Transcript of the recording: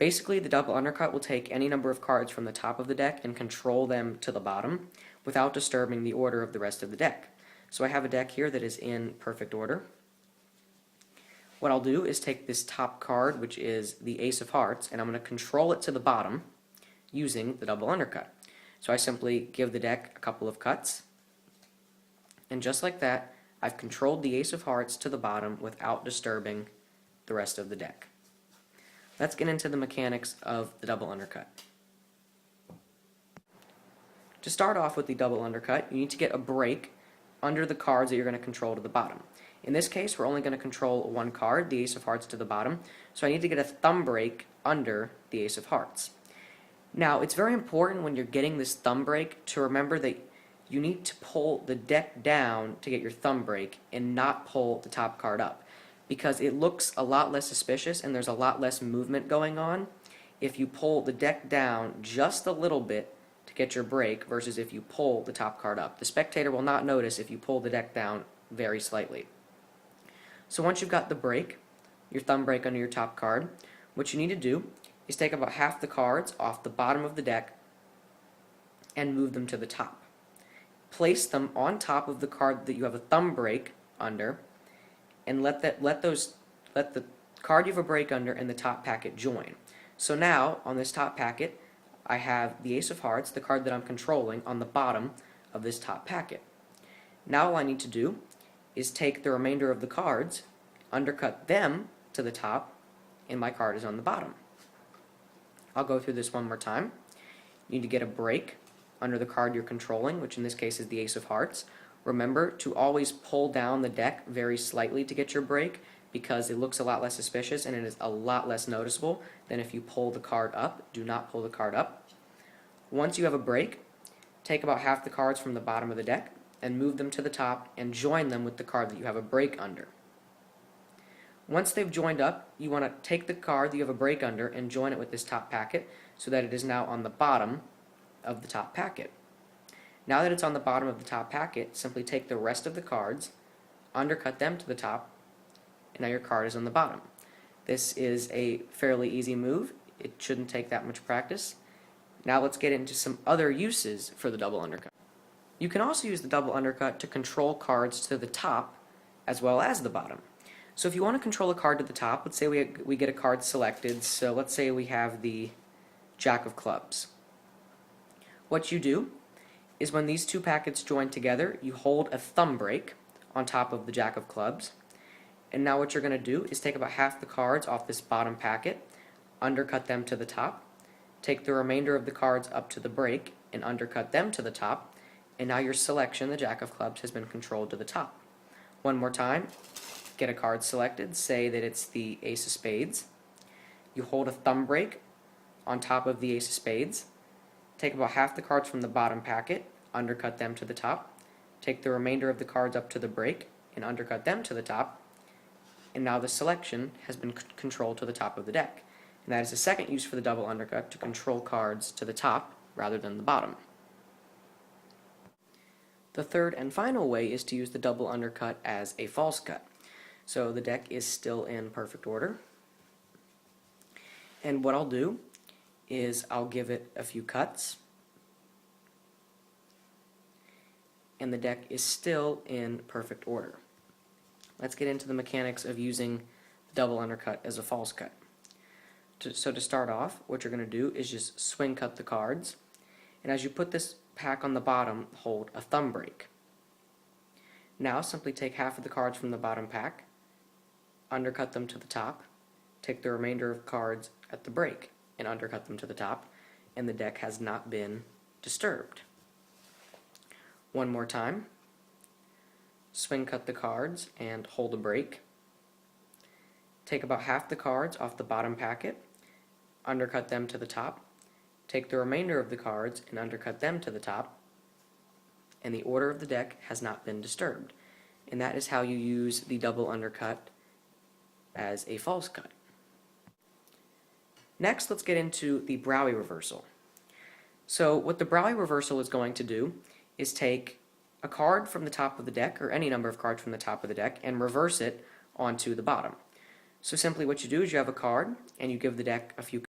Basically, the double undercut will take any number of cards from the top of the deck and control them to the bottom without disturbing the order of the rest of the deck. So I have a deck here that is in perfect order. What I'll do is take this top card, which is the Ace of Hearts, and I'm going to control it to the bottom using the double undercut. So I simply give the deck a couple of cuts, and just like that, I've controlled the Ace of Hearts to the bottom without disturbing the rest of the deck. Let's get into the mechanics of the double undercut. To start off with the double undercut, you need to get a break under the cards that you're going to control to the bottom. In this case, we're only going to control one card, the Ace of Hearts, to the bottom, so I need to get a thumb break under the Ace of Hearts. Now, it's very important when you're getting this thumb break to remember that you need to pull the deck down to get your thumb break and not pull the top card up, because it looks a lot less suspicious and there's a lot less movement going on if you pull the deck down just a little bit to get your break versus if you pull the top card up. The spectator will not notice if you pull the deck down very slightly. So once you've got the break, your thumb break under your top card, what you need to do is take about half the cards off the bottom of the deck and move them to the top. Place them on top of the card that you have a thumb break under, and let the card you have a break under and the top packet join. So now, on this top packet, I have the Ace of Hearts, the card that I'm controlling, on the bottom of this top packet. Now all I need to do is take the remainder of the cards, undercut them to the top, and my card is on the bottom. I'll go through this one more time. You need to get a break under the card you're controlling, which in this case is the Ace of Hearts. Remember to always pull down the deck very slightly to get your break, because it looks a lot less suspicious and it is a lot less noticeable than if you pull the card up. Do not pull the card up. Once you have a break, take about half the cards from the bottom of the deck and move them to the top and join them with the card that you have a break under. Once they've joined up, you want to take the card that you have a break under and join it with this top packet so that it is now on the bottom of the top packet. Now that it's on the bottom of the top packet, simply take the rest of the cards, undercut them to the top, and now your card is on the bottom. This is a fairly easy move. It shouldn't take that much practice. Now let's get into some other uses for the double undercut. You can also use the double undercut to control cards to the top as well as the bottom. So if you want to control a card to the top, let's say we get a card selected, so let's say we have the Jack of Clubs. What you do is when these two packets join together, you hold a thumb break on top of the Jack of Clubs, and now what you're going to do is take about half the cards off this bottom packet, undercut them to the top, take the remainder of the cards up to the break and undercut them to the top, and now your selection, the Jack of Clubs, has been controlled to the top. One more time, get a card selected, say that it's the Ace of Spades. You hold a thumb break on top of the Ace of Spades, take about half the cards from the bottom packet, undercut them to the top, take the remainder of the cards up to the break and undercut them to the top, and now the selection has been controlled to the top of the deck. And that is the second use for the double undercut, to control cards to the top rather than the bottom. The third and final way is to use the double undercut as a false cut. So the deck is still in perfect order, and what I'll do is I'll give it a few cuts, and the deck is still in perfect order. Let's get into the mechanics of using the double undercut as a false cut. So to start off, what you're going to do is just swing cut the cards, and as you put this pack on the bottom, hold a thumb break. Now simply take half of the cards from the bottom pack, undercut them to the top, take the remainder of cards at the break and undercut them to the top, and the deck has not been disturbed. One more time, swing cut the cards and hold a break. Take about half the cards off the bottom packet, undercut them to the top, take the remainder of the cards and undercut them to the top, and the order of the deck has not been disturbed. And that is how you use the double undercut as a false cut. Next, let's get into the Browie reversal. So what the Browie reversal is going to do is take a card from the top of the deck, or any number of cards from the top of the deck, and reverse it onto the bottom. So simply what you do is you have a card, and you give the deck a few